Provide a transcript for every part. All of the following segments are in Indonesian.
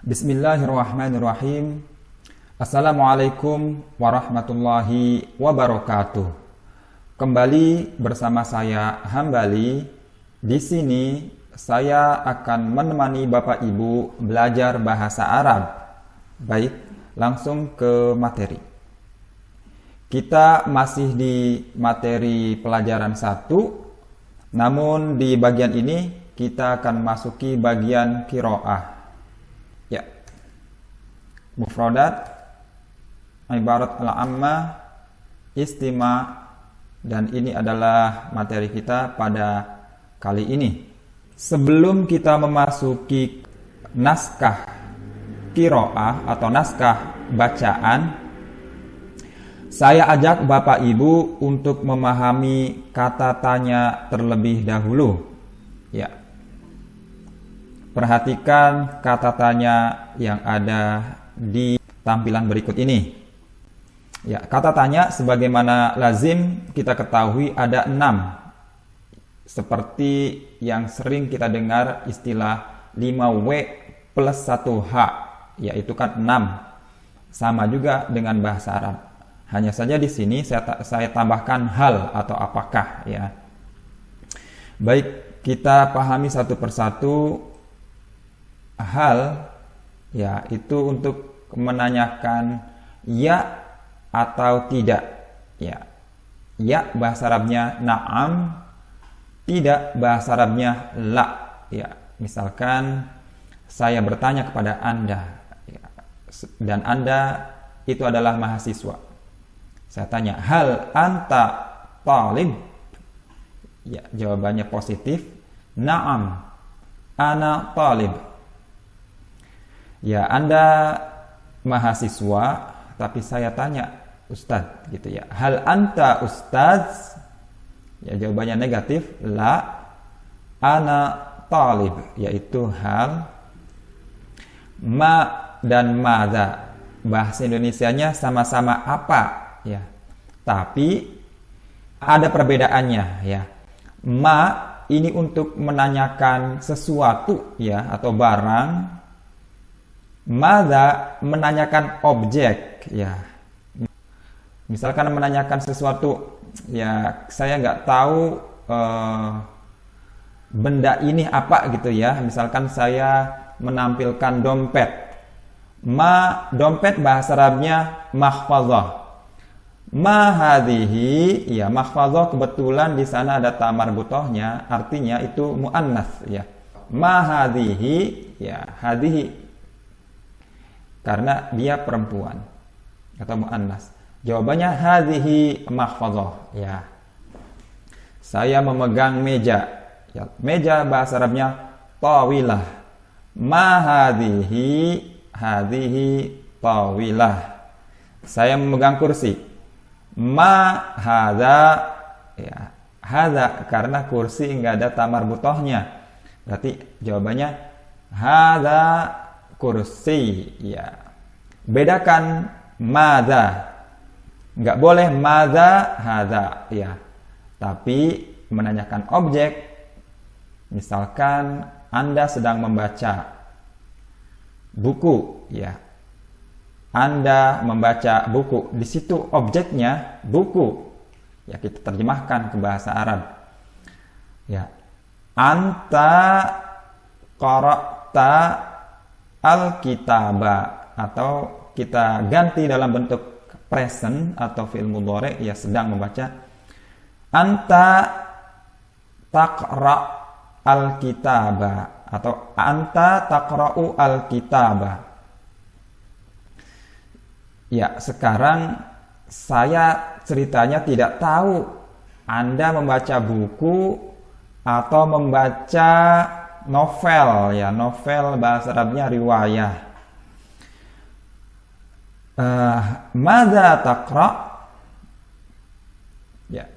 Bismillahirrahmanirrahim. Assalamualaikum warahmatullahi wabarakatuh. Kembali bersama saya Hambali. Di sini saya akan menemani Bapak Ibu belajar bahasa Arab. Baik, langsung ke materi. Kita masih di materi pelajaran 1. Namun di bagian ini kita akan masuki bagian qiraah. Ya, mufradat, ibarat al-ammah, istima, dan ini adalah materi kita pada kali ini. Sebelum kita memasuki naskah qiraah atau naskah bacaan, saya ajak Bapak Ibu untuk memahami kata tanya terlebih dahulu. Ya. Perhatikan kata tanya yang ada di tampilan berikut ini. Ya, kata tanya sebagaimana lazim kita ketahui ada 6. Seperti yang sering kita dengar istilah 5W plus 1H, yaitu kan 6. Sama juga dengan bahasa Arab. Hanya saja di sini saya tambahkan hal atau apakah, ya. Baik, kita pahami satu persatu. Hal, ya, itu untuk menanyakan ya atau tidak, ya. Ya bahasa Arabnya na'am, tidak bahasa Arabnya la, ya. Misalkan saya bertanya kepada Anda, ya, dan Anda itu adalah mahasiswa. Saya tanya, hal anta talib? Ya, jawabannya positif. Na'am, ana talib. Ya, Anda mahasiswa, tapi saya tanya Ustadz, gitu ya. Hal anta ustadz? Ya, jawabannya negatif. La, ana talib, yaitu hal. Ma dan madza, bahasa Indonesianya sama-sama apa, ya. Tapi ada perbedaannya, ya. Ma ini untuk menanyakan sesuatu, ya, atau barang. Madza menanyakan objek, ya. Misalkan menanyakan sesuatu, ya, saya nggak tahu benda ini apa, gitu ya. Misalkan saya menampilkan dompet. Dompet bahasa Arabnya mahfazah. Ma hadhihi, ya, mahfazah kebetulan di sana ada ta marbutohnya, artinya itu muannas, ya. Ma hadhihi, ya, hadhihi karena dia perempuan atau muannas. Jawabannya hadhihi mahfazah, ya. Saya memegang meja, ya. Meja bahasa Arabnya tawilah. Ma hadhihi tawilah. Saya memegang kursi. Ma hadza, ya. Hadza karena kursi enggak ada ta marbutohnya. Berarti jawabannya hadza kursi, ya. Bedakan madza. Enggak boleh madza hadza, ya. Tapi menanyakan objek. Misalkan Anda sedang membaca buku, ya. Anda membaca buku, di situ objeknya buku. Ya, kita terjemahkan ke bahasa Arab. Ya. Anta qara'ta al-kitaba, atau kita ganti dalam bentuk present atau fi'il mudhari', ya, sedang membaca. Anta taqra' al-kitaba, atau anta taqra'u al-kitaba. Ya, sekarang saya ceritanya tidak tahu Anda membaca buku atau membaca novel, ya. Novel bahasa Arabnya riwayah. Madza taqra? Ya,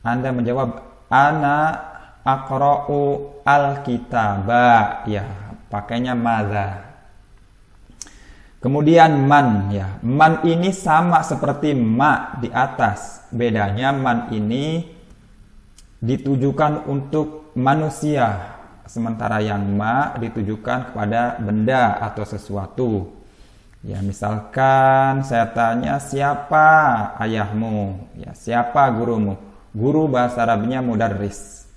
Anda menjawab ana aqra'u al-kitaba, ya, pakainya madza. Kemudian man, ya. Man ini sama seperti ma di atas. Bedanya man ini ditujukan untuk manusia, sementara yang ma ditujukan kepada benda atau sesuatu. Ya, misalkan saya tanya, siapa ayahmu? Ya, siapa gurumu? Guru bahasa Arabnya mudarris.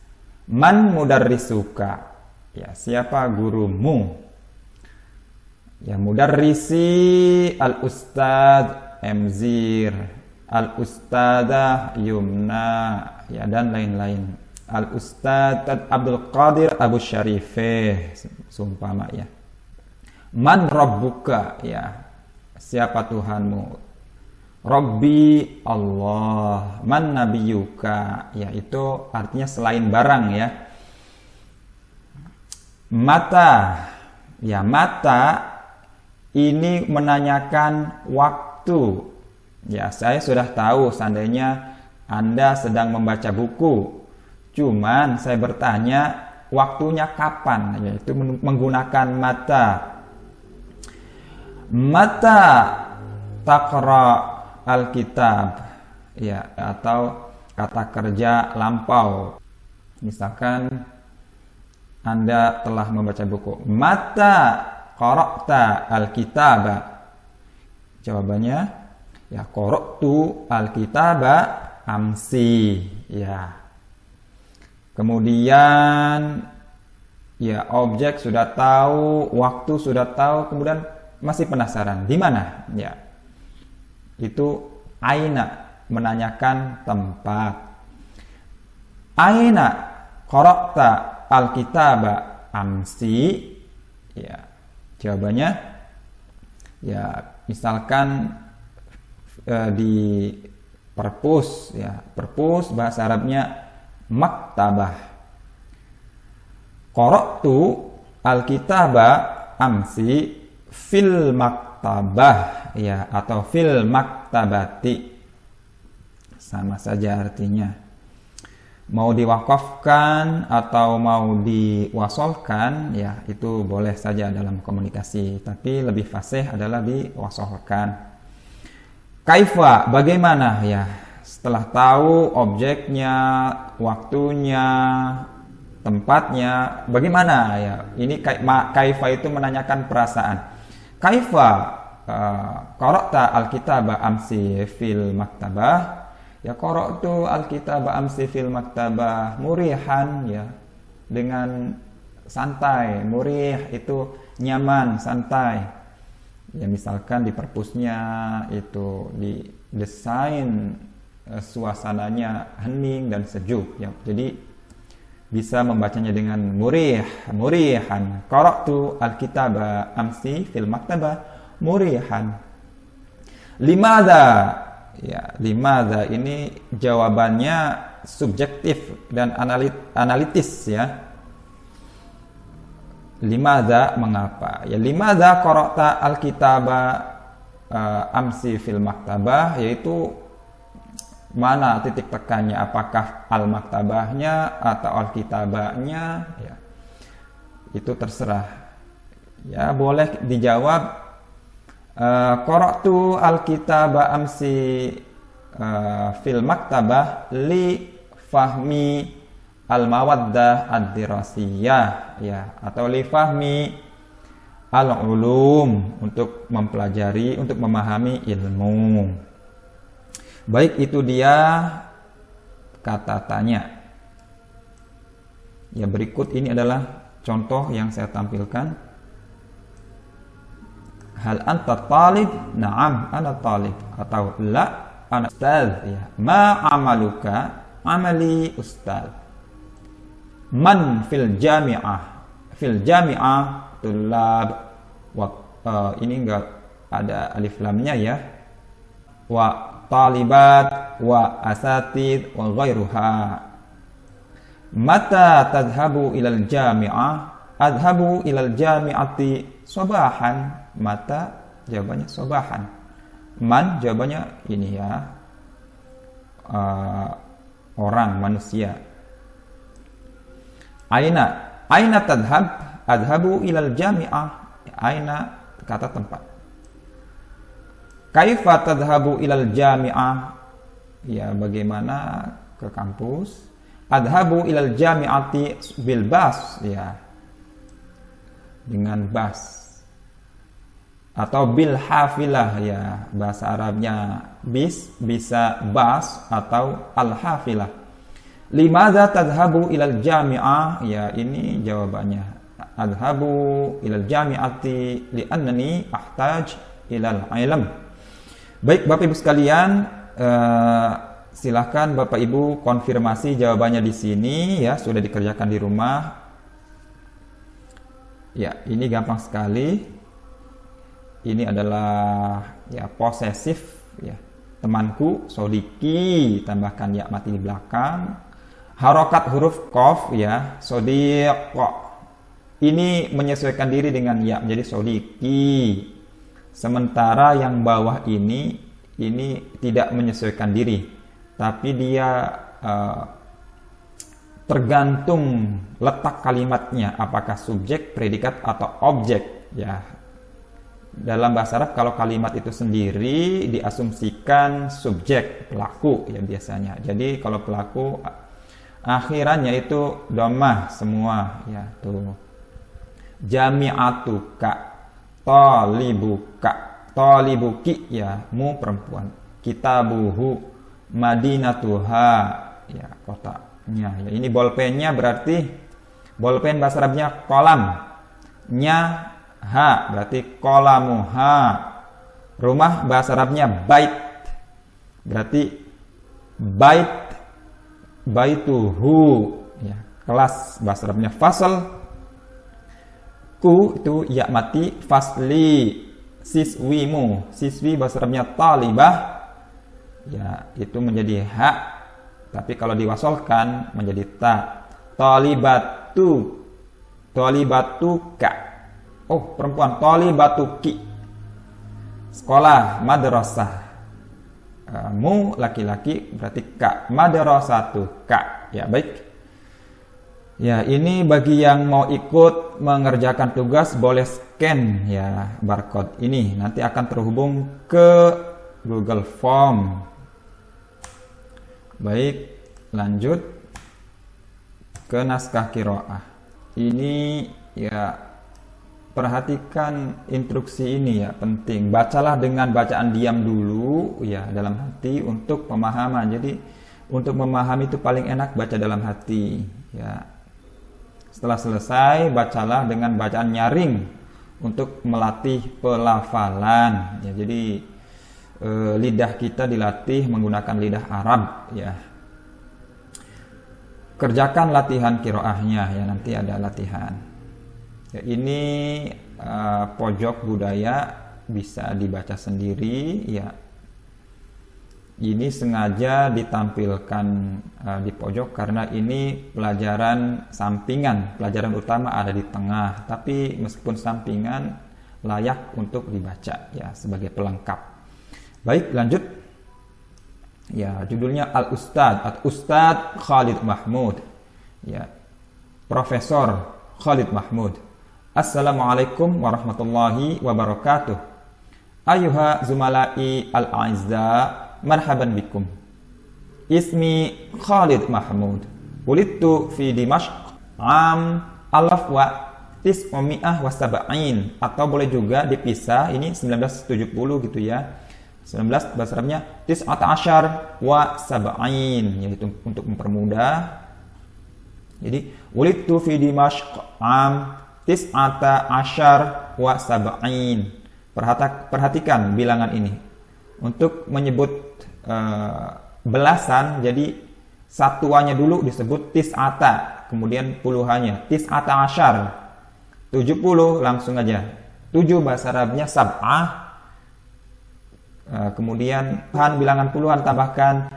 Man mudarrisuka? Ya, siapa gurumu? Ya, mudarrisi al-ustadz Emzir, al-ustadzah Yumna, ya, dan lain-lain. Al-ustadz Abdul Qadir Abu Syarifeh, sumpama ya. Man rabbuka? Ya, siapa Tuhanmu? Rabbi Allah. Man nabiyuka? Ya, itu artinya selain barang ya. Mata? Ya, mata ini menanyakan waktu. Ya, saya sudah tahu seandainya Anda sedang membaca buku. Cuman saya bertanya waktunya kapan? Yaitu menggunakan mata. Mata taqra alkitab, ya, atau kata kerja lampau. Misalkan Anda telah membaca buku. Mata qara'ta alkitaba? Jawabannya ya, qara'tu alkitaba amsi. Ya. Kemudian ya, objek sudah tahu, waktu sudah tahu, kemudian masih penasaran di mana? Ya, itu aina, menanyakan tempat. Aina qara'ta alkitaba amsi? Ya, jawabannya ya, misalkan di perpus, ya, perpus bahasa Arabnya maktabah. Qara'tu alkitaba amsi fil maktabah, ya, atau fil maktabati, sama saja artinya. Mau diwakafkan atau mau diwasolkan, ya, itu boleh saja dalam komunikasi, tapi lebih fasih adalah diwasolkan. Kaifa? Bagaimana? Ya, setelah tahu objeknya, waktunya, tempatnya, bagaimana? Ya, ini kaifa itu menanyakan perasaan. Kaifa qara'ta alkitaba amsi fil maktabah? Ya, qara'tu alkitaba amsi fil maktabah murihan, ya, dengan santai. Murih itu nyaman, santai. Ya, misalkan di perpusnya itu didesain suasananya hening dan sejuk, ya. Jadi bisa membacanya dengan murihan. Qara'tu alkitaba amsi fil maktabah murihan. Limadha? Ya, limadha ini jawabannya subjektif dan analitis, ya. Limadha, mengapa? Ya, limadha qara'ta alkitaba amsi fil maktabah, yaitu mana titik tekannya, apakah al-maktabahnya atau al-kitabahnya, ya, itu terserah. Ya, boleh dijawab qara'tu al-kitaba amsi fil maktabah li fahmi al-mawaddah ad-dirasiyah, ya, atau li fahmi al-ulum, untuk mempelajari, untuk memahami ilmu. Baik, itu dia kata tanya. Ya, berikut ini adalah contoh yang saya tampilkan. Hal anta talib? Na'am, ana talib. Atau la, ana ustaz. Ya. Ma amaluka? Amali ustaz. Man fil jami'ah? Fil jami'ah tulab. Ini enggak ada alif lamnya, ya. Wa talibat wa asatid wa ghairuha. Mata tadhabu ilal jami'ah? Adhabu ilal jami'ati sabahan. Mata jawabannya sabahan. Man jawabannya ini, ya, orang, manusia. Aina tadhab? Adhabu ilal jami'ah. Aina kata tempat. Kaifa tadhabu ilal jami'ah? Ya, bagaimana ke kampus? adhabu ilal jami'ati bil bas, ya, dengan bas, atau bil hafilah, ya, bahasa Arabnya bis bisa bas atau al hafilah. Limadza tadhhabu ilal jami'ah, ya, ini jawabannya. Adhabu ilal jami'ati li'annani ahtaj ilal ilm. Baik Bapak Ibu sekalian, silahkan Bapak Ibu konfirmasi jawabannya di sini, ya, sudah dikerjakan di rumah. Ya, ini gampang sekali. Ini adalah, ya, posesif, ya. Temanku, sodiki, tambahkan ya mati di belakang. Harokat huruf qaf, ya, sodiq. Ini menyesuaikan diri dengan ya menjadi sodiki. Sementara yang bawah ini tidak menyesuaikan diri, tapi dia tergantung letak kalimatnya, apakah subjek, predikat, atau objek, ya. Dalam bahasa Arab kalau kalimat itu sendiri diasumsikan subjek, pelaku, ya, biasanya. Jadi kalau pelaku akhirannya itu dhammah semua, ya, tuh. Jami'atuka, talibuka, talibuki, ya, mu perempuan. Kitabuhu, madinatuha, ya, kotanya. Ya, ini bolpennya berarti bolpen bahasa Arabnya kolam. Nya ha berarti qalamuha. Rumah bahasa Arabnya bait. Berarti baituhu, ya. Kelas bahasa Arabnya fasal. Ku itu ya mati, fasli siswimu, siswi bahasa Arabnya talibah, ya, itu menjadi ha, tapi kalau diwasolkan menjadi ta. Talibatuka, oh perempuan, talibatuki, sekolah, madrasah. Mu laki-laki berarti ka, madrasatuka, ya. Baik. Ya, ini bagi yang mau ikut mengerjakan tugas boleh scan, ya, barcode ini. Nanti akan terhubung ke Google Form. Baik, lanjut ke naskah qiraah. Ini, ya, perhatikan instruksi ini, ya, penting. Bacalah dengan bacaan diam dulu, ya, dalam hati untuk pemahaman. Jadi untuk memahami itu paling enak baca dalam hati, ya. Setelah selesai, bacalah dengan bacaan nyaring untuk melatih pelafalan, ya. Jadi lidah kita dilatih menggunakan lidah Arab, ya. Kerjakan latihan qiraahnya, ya, nanti ada latihan. Ya, ini pojok budaya bisa dibaca sendiri, ya. Ini sengaja ditampilkan di pojok karena ini pelajaran sampingan. Pelajaran utama ada di tengah, tapi meskipun sampingan layak untuk dibaca, ya, sebagai pelengkap. Baik, lanjut. Ya, judulnya Al-Ustadz atau Ustadz Khalid Mahmud, ya, Profesor Khalid Mahmud. Assalamualaikum warahmatullahi wabarakatuh. Ayuha zumala'i al-a'izza, marhaban bikum. Ismi Khalid Mahmud. Wulidtu fi Dimashq am alaf wa tis'umi'ah wa sab'in, atau boleh juga dipisah, ini 1970 gitu, ya. 19 bahasa Arabnya tis'ata asyar wa sab'in, yaitu untuk mempermudah. Jadi wulidtu fi Dimashq am tis'ata asyar wa sab'in. Perhatikan bilangan ini. Untuk menyebut belasan, jadi satuannya dulu disebut tis'ata, kemudian puluhannya tis'ata asyar, 70 langsung aja. 7 bahasa Arabnya sab'ah, kemudian bilangan puluhan tambahkan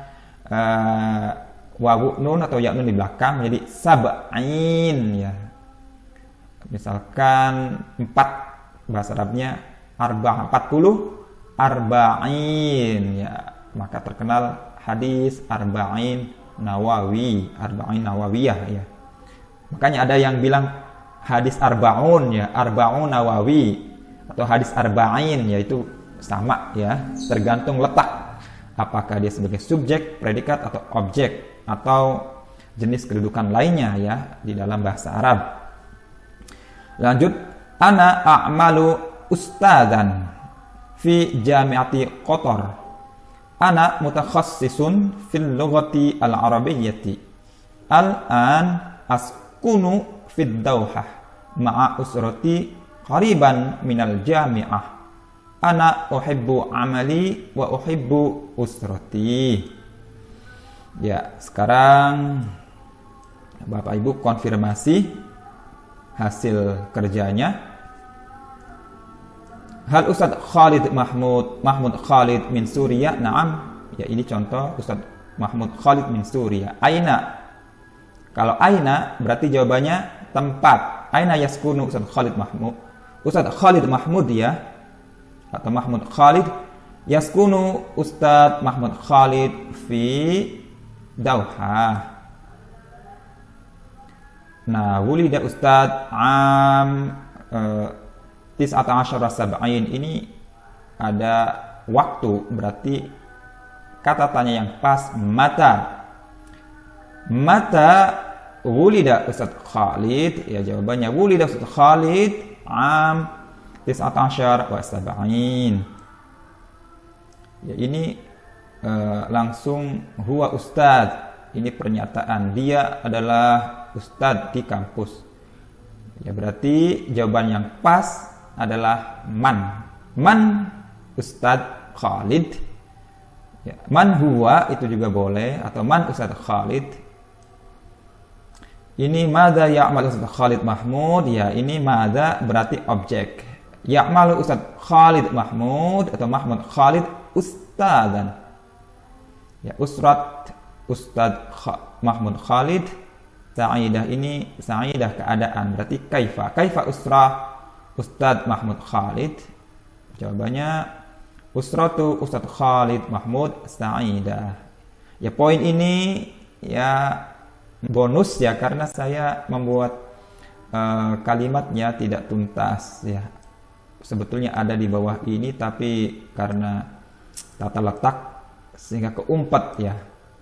wawu nun atau ya nun di belakang menjadi sab'in, ya. Misalkan 4 bahasa Arabnya arba'ah, 40 arba'in, ya, maka terkenal hadis arba'in nawawi, arba'in nawawiyah, ya. Makanya ada yang bilang hadis arba'un, ya, arba'un nawawi, atau hadis arba'in, yaitu sama, ya, tergantung letak apakah dia sebagai subjek, predikat, atau objek, atau jenis kedudukan lainnya ya di dalam bahasa Arab. Lanjut, ana a'malu ustadzan fi jami'ati Qatar. Ana mutakhassisun fil lughati al-arabiyyati. Al-an askunu fid Dauhah ma'a usrati qariban minal jami'ah. Ana uhibbu amali wa uhibbu usrati. Ya, sekarang Bapak Ibu konfirmasi hasil kerjanya. Hal Ustadz Khalid Mahmud Khalid min Suriah? Naam. Ya, ini contoh Ustadz Mahmud Khalid min Suriah. Aina? Kalau aina berarti jawabannya tempat. Aina yaskunu Ustadz Khalid Mahmud? Ustadz Khalid Mahmud ya, atau Mahmud Khalid. Yaskunu Ustadz Mahmud Khalid fi Dauhah. Nah, wulida Ustadz am 19 sab'in. Ini ada waktu, berarti kata tanya yang pas mata. Mata wulida Ustadz Khalid? Ya, jawabannya wulida Ustadz Khalid am 19 wa sab'in. Ya, ini langsung huwa ustadz. Ini pernyataan, dia adalah ustadz di kampus. Ya, berarti jawaban yang pas adalah man. Man Ustadz Khalid. Ya, man huwa itu juga boleh, atau man Ustadz Khalid. Ini madza ya'mal Ustadz Khalid Mahmud. Ya, ini madza berarti objek. Ya'malu Ustadz Khalid Mahmud atau Mahmud Khalid ustadzan. Ya, usrat Ustadz Mahmud Khalid. Sa'idah, ini sa'idah keadaan, berarti kaifa. Kaifa usrah Ustadz Mahmud Khalid? Jawabannya usratu Ustadz Khalid Mahmud sa'idah. Ya, poin ini ya bonus ya, karena saya membuat kalimatnya tidak tuntas ya. Sebetulnya ada di bawah ini, tapi karena tata letak sehingga keumpat ya.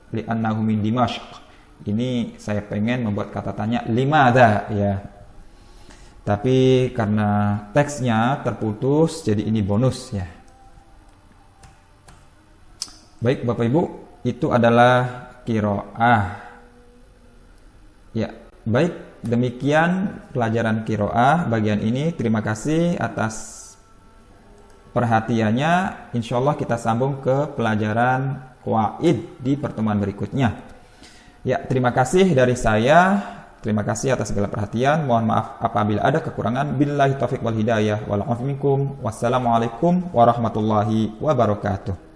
Li'annahu min Dimashq. Ini saya pengen membuat kata tanya limadha ya. Tapi karena teksnya terputus, jadi ini bonus ya. Baik Bapak Ibu, itu adalah qiraah. Ya, baik, demikian pelajaran qiraah bagian ini. Terima kasih atas perhatiannya. Insyaallah kita sambung ke pelajaran qawaid di pertemuan berikutnya. Ya, terima kasih dari saya. Terima kasih atas segala perhatian. Mohon maaf apabila ada kekurangan. Billahi taufiq wal hidayah. Wal 'afwu minkum. Wassalamualaikum warahmatullahi wabarakatuh.